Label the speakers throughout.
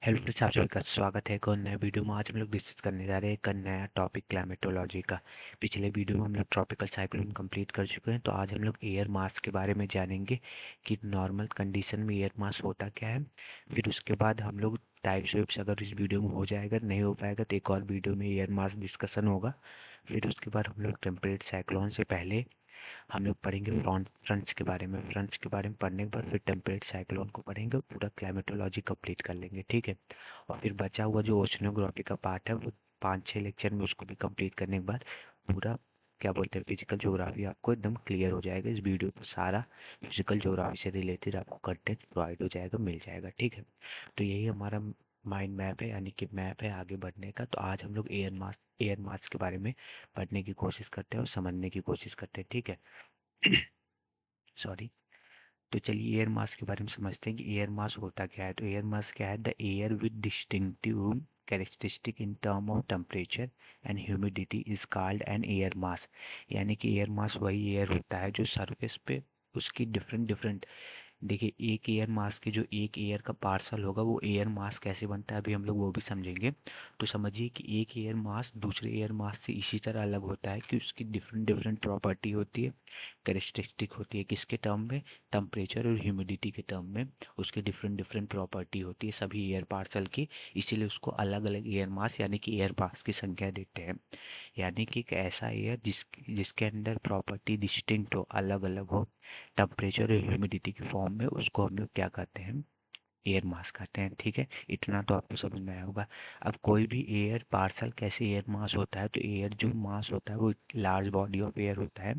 Speaker 1: Hello friends, आप सभी का स्वागत है एक और नए वीडियो में। आज हम लोग डिस्कस करने जा रहे हैं एक नया टॉपिक क्लाइमेटोलॉजी का। पिछले वीडियो में हम लोग ट्रॉपिकल साइक्लोन कंप्लीट कर चुके हैं, तो आज हम लोग एयर मास के बारे में जानेंगे कि नॉर्मल कंडीशन में एयर मास होता क्या है। फिर उसके बाद हम लोग टाइप्स वेप्स, अगर इस वीडियो में हो जाएगा, नहीं हो पाएगा तो एक और वीडियो में एयर मास डिस्कशन होगा। फिर उसके बाद हम लोग टेम्परेट साइक्लोन से पहले हम लोग पढ़ेंगे फ्रंट्स के बारे में। फ्रंट्स के बारे में पढ़ने के बाद फिर टेम्परेट साइक्लोन को पढ़ेंगे, पूरा क्लाइमेटोलॉजी कंप्लीट कर लेंगे, ठीक है। और फिर बचा हुआ जो ओशनोग्राफी का पार्ट है वो 5-6 लेक्चर में उसको भी कंप्लीट करने के बाद पूरा क्या बोलते हैं फिजिकल ज्योग्राफी आपको एकदम क्लियर हो जाएगा। इस वीडियो पर सारा फिजिकल ज्योग्राफी से रिलेटेड आपको कंटेंट प्रोवाइड हो जाएगा, मिल जाएगा, ठीक है। तो यही हमारा माइंड मैप है, यानी कि मैप है आगे बढ़ने का। तो आज हम लोग एयर मास के बारे में पढ़ने की कोशिश करते हैं और समझने की कोशिश करते हैं, ठीक है। सॉरी। तो चलिए एयर मास के बारे में समझते हैं कि एयर मास होता क्या है। तो एयर मास क्या है? The air with distinctive characteristic in term of temperature and humidity is called an air mass. यानी कि एयर मास वही एयर होता है जो सरफेस पे उसकी डिफरेंट डिफरेंट, देखिए एक एयर मास के जो एक एयर का पार्सल होगा वो एयर मास कैसे बनता है अभी हम लोग वो भी समझेंगे। तो समझिए कि एक एयर मास दूसरे एयर मास से इसी तरह अलग होता है कि उसकी डिफरेंट डिफरेंट प्रॉपर्टी होती है, कैरेक्टरिस्टिक होती है। किसके टर्म में? टेम्परेचर और ह्यूमिडिटी के टर्म में उसके डिफरेंट डिफरेंट प्रॉपर्टी होती है सभी एयर पार्सल की। इसीलिए उसको अलग अलग एयर मास यानी कि एयर मास की संख्या देते हैं। यानी कि एक ऐसा एयर जिसके अंदर प्रॉपर्टी डिस्टिंक्ट हो, अलग अलग हो टेम्परेचर और ह्यूमिडिटी की फॉर्म में, उसको हम लोग क्या कहते हैं? एयर मास कहते हैं, ठीक है। इतना तो आपको समझ में आया होगा। अब कोई भी एयर पार्सल कैसे एयर मास होता है? तो एयर जो मास होता है वो लार्ज बॉडी ऑफ एयर होता है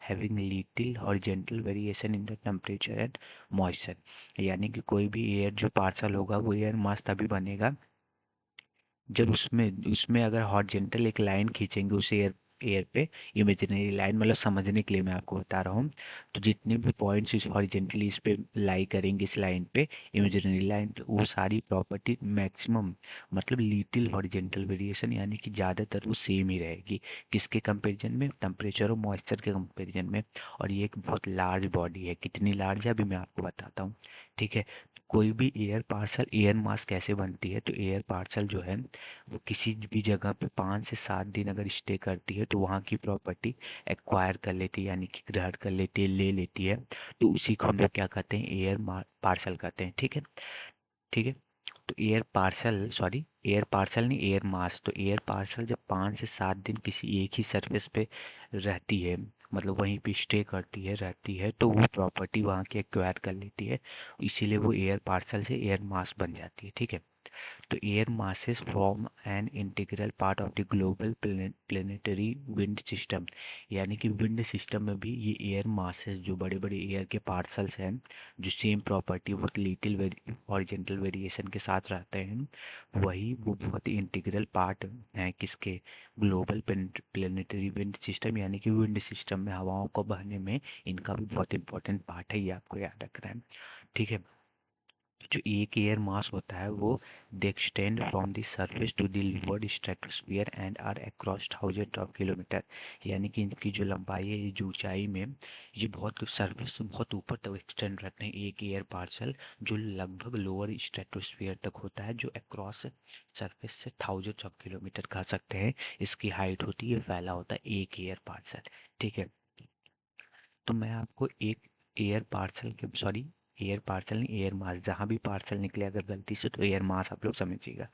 Speaker 1: having little horizontal variation in the temperature and moisture. यानी कि कोई भी एयर जो पार्सल होगा वो एयर मास तभी बनेगा जब उसमें उसमें अगर हॉरिजॉन्टल एक लाइन खींचेंगे उस एयर एयर पे, इमेजिनरी लाइन, मतलब समझने के लिए मैं आपको बता रहा हूँ। तो जितने भी पॉइंट्स इस हॉरिजॉन्टली इस पे लाई करेंगे इस लाइन पे, इमेजिनरी लाइन, तो वो सारी प्रॉपर्टी मैक्सिमम, मतलब लिटिल हॉरिजॉन्टल वेरिएशन, यानी कि ज़्यादातर वो सेम ही रहेगी। किसके कंपैरिजन में? टेम्परेचर और मॉइस्चर के कंपैरिजन में। और ये एक बहुत लार्ज बॉडी है। कितनी लार्ज है अभी मैं आपको बताता हूँ, ठीक है। कोई भी एयर पार्सल एयर मास कैसे बनती है? तो एयर पार्सल जो है वो किसी भी जगह पे 5 से 7 दिन अगर स्टे करती है तो वहाँ की प्रॉपर्टी एक्वायर कर लेती है, यानी कि ग्रहण कर लेती है, ले लेती है। तो उसी को हम लोग क्या कहते हैं? पार्सल कहते हैं, ठीक है, ठीक है। तो air parcel, sorry, air parcel नहीं, एयर मास। तो एयर पार्सल जब 5 से 7 दिन किसी एक ही सरफेस पे रहती है, मतलब वहीं पे स्टे करती है, रहती है, तो वो प्रॉपर्टी वहाँ की एक्वायर कर लेती है। इसीलिए वो एयर पार्सल से एयर मास बन जाती है, ठीक है। तो air masses form an integral part of the global planetary wind system। यानी कि विंड सिस्टम में भी ये एयर masses, जो बड़े बड़े एयर के पार्सल्स हैं जो सेम प्रॉपर्टी वो लिटिल हॉरिजॉन्टल वेरिएशन के साथ रहते हैं, वही वो बहुत ही इंटीग्रल पार्ट है किसके? ग्लोबल प्लेनेटरी विंड सिस्टम, यानी कि विंड सिस्टम में हवाओं को बहने में इनका भी बहुत इंपॉर्टेंट पार्ट है, ये आपको याद रखना है, ठीक है। जो एक एयर मास होता है वो they extend from the surface to the lower stratosphere and are across thousand of kilometre. यानी कि इनकी जो लंबाई है, ये जो ऊंचाई में, ये बहुत सरफेस से बहुत ऊपर तक एक्सटेंड रहते हैं एक एयर पार्सल, जो लगभग लोअर स्ट्रेटोस्फीयर तक होता है, जो अक्रॉस सरफेस से थाउजेंड ऑफ किलोमीटर कह सकते हैं इसकी हाइट होती है, फैला होता है एक एयर पार्सल, ठीक है। तो मैं आपको एक एयर पार्सल के, सॉरी, एयर पार्सल नहीं, एयर मास, जहाँ भी पार्सल निकले अगर गलती से तो एयर मास आप लोग समझिएगा,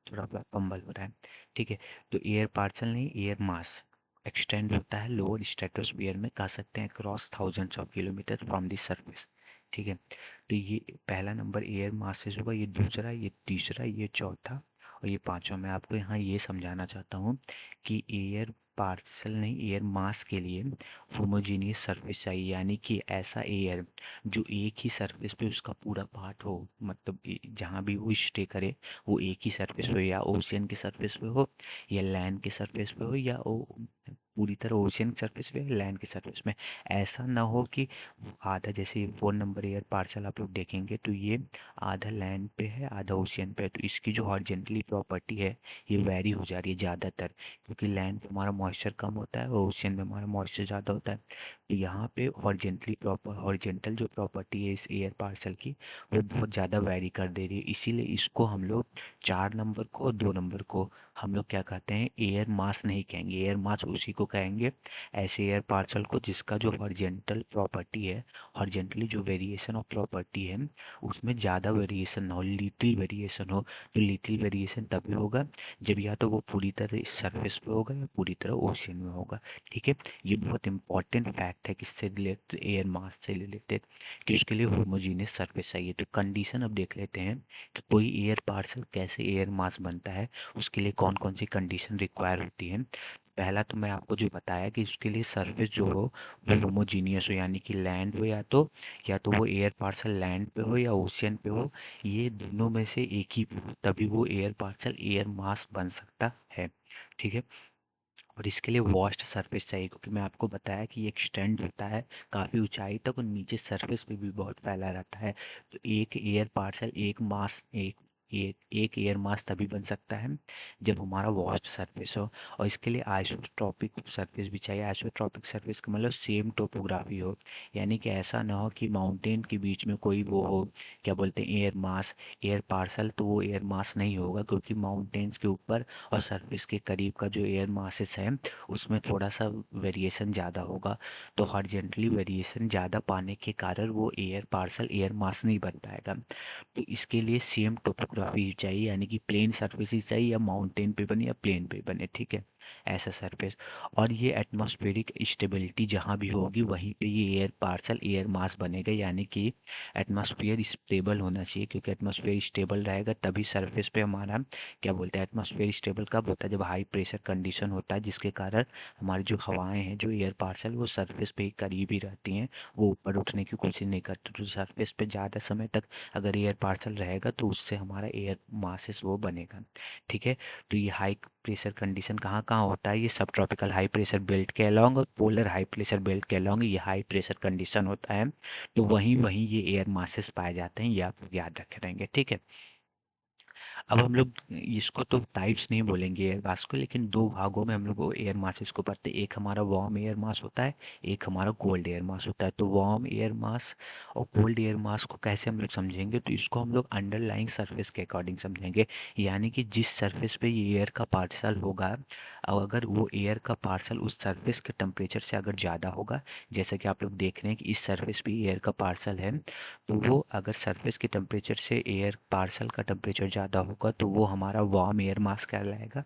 Speaker 1: थोड़ा सा फंबल हो रहा है, ठीक है। तो एयर पार्सल नहीं, एयर मास एक्सटेंड होता है लोअर स्ट्रेटोस्फीयर में, कह सकते हैं cross thousands of kilometre from the surface, ठीक है। तो ये पहला नंबर एयर मासेस होगा, ये दूसरा, ये तीसरा, ये चौथा और ये पांचवा। मैं आपको यहाँ ये समझाना चाहता हूँ कि एयर पार्सल नहीं, एयर मास के लिए होमोजीनियस सरफेस चाहिए, यानी कि ऐसा एयर जो एक ही सरफेस पे उसका पूरा पार्ट हो, मतलब जहाँ भी वो स्टे करे वो एक ही सरफेस पे, या ओशियन के सरफेस पे हो, या लैंड के सरफेस पे हो, या वो पूरी तरह ओशियन सरफेस पे, लैंड के सरफेस में। ऐसा ना हो कि आधा, जैसे 4 नंबर एयर पार्सल आप लोग देखेंगे तो ये आधा लैंड पे है आधा ओशियन पे है, तो इसकी जो हॉरिजॉन्टली प्रॉपर्टी है ये वेरी हो जा रही है ज़्यादातर, क्योंकि लैंड पे हमारा मॉइस्चर कम होता है और ओशियन में हमारा मॉइस्चर ज़्यादा होता है। तो यहाँ पे हॉरिजेंटल जो प्रॉपर्टी है इस एयर पार्सल की वो बहुत ज़्यादा वैरी कर दे रही है, इसीलिए इसको हम लोग 4 नंबर को और 2 नंबर को हम लोग क्या कहते हैं, एयर मास नहीं कहेंगे। एयर मास उसी को कहेंगे ऐसे एयर पार्सल को जिसका जो हॉरिजेंटल प्रॉपर्टी है, हॉरिजेंटली जो वेरिएशन ऑफ प्रॉपर्टी है उसमें ज़्यादा वेरिएशन ना हो, लिटिल वेरिएशन हो। तो लिटिल वेरिएशन तभी होगा जब या तो वो पूरी तरह सरफेस पे होगा या पूरी तरह ओशन में होगा। ठीक है, ये बहुत इंपॉर्टेंट फैक्ट है किससे रिलेटेड, एयर मास से रिलेटेड, कि उसके लिए होमोजीनियस सरफेस चाहिए। तो कंडीशन अब देख लेते हैं कि कोई एयर पार्सल कैसे एयर मास बनता है, उसके लिए कौन कौन सी कंडीशन रिक्वायर होती है। पहला तो मैं आपको जो बताया कि उसके लिए सरफेस जो हो वो होमोजीनियस हो, यानी कि लैंड हो या तो वो एयर पार्सल लैंड पे हो या ओशियन पे हो, ये दोनों में से एक ही पे हो, तभी वो एयर पार्सल एयर मास बन सकता है। ठीक है, और इसके लिए वॉस्ट सरफेस चाहिए, क्योंकि मैं आपको बताया कि ये एक्सटेंड होता है काफ़ी ऊंचाई तक और नीचे सरफेस पे भी बहुत फैला रहता है। तो एक एयर पार्सल एक एयर मास तभी बन सकता है जब हमारा वॉस्ट सरफेस हो। और इसके लिए आइसोट्रॉपिक सरफेस भी चाहिए। आइसोट्रॉपिक सरफेस का मतलब सेम टोपोग्राफी हो, यानी कि ऐसा ना हो कि माउंटेन के बीच में कोई वो हो, क्या बोलते हैं, एयर मास, एयर पार्सल, तो वो एयर मास नहीं होगा, क्योंकि माउंटेन्स के ऊपर और सरफेस के करीब का जो एयर मासेस है उसमें थोड़ा सा वेरिएशन ज़्यादा होगा। तो हॉरिजॉन्टली वेरिएशन ज़्यादा पाने के कारण वो एयर पार्सल एयर मास नहीं बन पाएगा। तो इसके लिए सेम टोपोग्राफी चाहिए, यानी कि प्लेन सरफेस चाहिए, या माउंटेन पे बने या प्लेन पे बने। ठीक है, ऐसा सरफेस। और ये एटमॉस्फेरिक स्टेबिलिटी जहाँ भी होगी वहीं पे ये एयर पार्सल एयर मास बनेगा, यानी कि एटमॉस्फेयर स्टेबल होना चाहिए, क्योंकि एटमॉस्फेयर स्टेबल रहेगा तभी सरफेस पे हमारा, क्या बोलते हैं, एटमॉस्फेयर स्टेबल कब होता है, जब हाई प्रेशर कंडीशन होता है, जिसके कारण हमारी जो हवाएं हैं, जो एयर पार्सल, वो सरफेस पे ही करीब ही रहती हैं, वो ऊपर उठने की कोशिश नहीं करती। तो सरफेस पे ज़्यादा समय तक अगर एयर पार्सल रहेगा तो उससे हमारा एयर मासेस वो बनेगा। ठीक है, तो ये हाई प्रेशर कंडीशन कहाँ कहाँ होता है, ये सब ट्रॉपिकल हाई प्रेशर बेल्ट के अलॉन्ग और पोलर हाई प्रेशर बेल्ट के अलॉन्ग ये हाई प्रेशर कंडीशन होता है। तो वहीं वहीं ये एयर मासेस पाए जाते हैं, ये आप याद रखे रहेंगे। ठीक है, अब हम लोग इसको तो टाइप्स नहीं बोलेंगे एयर मास को, लेकिन दो भागों में हम लोग एयर मासेस को पढ़ते हैं। एक हमारा वार्म एयर मास होता है, एक हमारा कोल्ड एयर मास होता है। तो वार्म एयर मास और कोल्ड एयर मास को कैसे हम लोग समझेंगे, तो इसको हम लोग अंडरलाइंग सरफेस के अकॉर्डिंग समझेंगे, यानी कि जिस सरफेस पे ये एयर का पार्सल होगा, और अगर वो एयर का पार्सल उस सरफेस के टेम्परेचर से अगर ज़्यादा होगा, जैसा कि आप लोग देख रहे हैं कि इस सरफेस पे एयर का पार्सल है, तो वो अगर सरफेस के टेम्परेचर से एयर पार्सल का टेम्परेचर ज़्यादा होगा तो वो हमारा वार्म एयर मास कहलाएगा।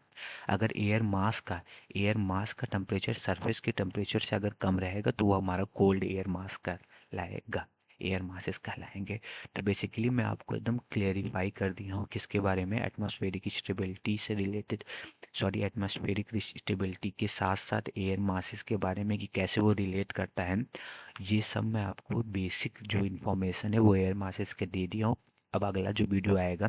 Speaker 1: अगर एयर मास का टेम्परेचर सरफेस के टेम्परेचर से अगर कम रहेगा तो वो हमारा कोल्ड एयर मास कहलाएगा, एयर मासेस कहलाएंगे। तो बेसिकली मैं आपको एकदम क्लियरिफाई कर दिया हूँ किसके बारे में, एटमॉस्फेरिक स्टेबिलिटी से रिलेटेड, सॉरी, एटमॉस्फेरिक स्टेबिलिटी के साथ साथ एयर मासेस के बारे में कि कैसे वो रिलेट करता है। ये सब मैं आपको बेसिक जो इन्फॉर्मेशन है वो एयर मासेस के दे दिया हूँ। अब अगला जो वीडियो आएगा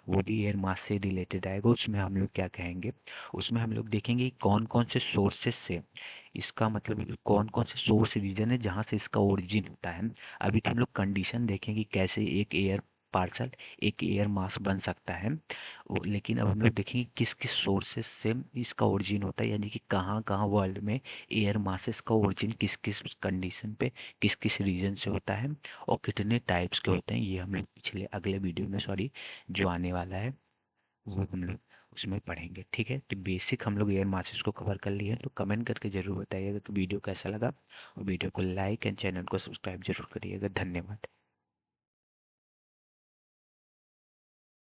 Speaker 1: वो भी एयर मास से रिलेटेड आएगा, उसमें हम लोग क्या कहेंगे, उसमें हम लोग देखेंगे कौन कौन से सोर्सेस से, इसका मतलब कौन कौन से सोर्स रीजन है जहाँ से इसका ओरिजिन होता है। अभी तो हम लोग कंडीशन देखेंगे कैसे एक एयर पार्सल एक एयर मास बन सकता है, लेकिन अब हम लोग देखेंगे किस किस सोर्सेस से इसका ओरिजिन होता है, यानी कि कहाँ कहाँ वर्ल्ड में एयर मासेस का ओरिजिन किस किस कंडीशन पे किस किस रीजन से होता है, और कितने टाइप्स के होते हैं, ये हम लोग पिछले अगले वीडियो में, सॉरी, जो आने वाला है वो हम लोग उसमें पढ़ेंगे। ठीक है, तो बेसिक हम लोग एयर मासेस को कवर कर लिए हैं। तो कमेंट करके ज़रूर बताइएगा कि वीडियो कैसा लगा, और वीडियो को लाइक एंड चैनल को सब्सक्राइब जरूर करिएगा। धन्यवाद।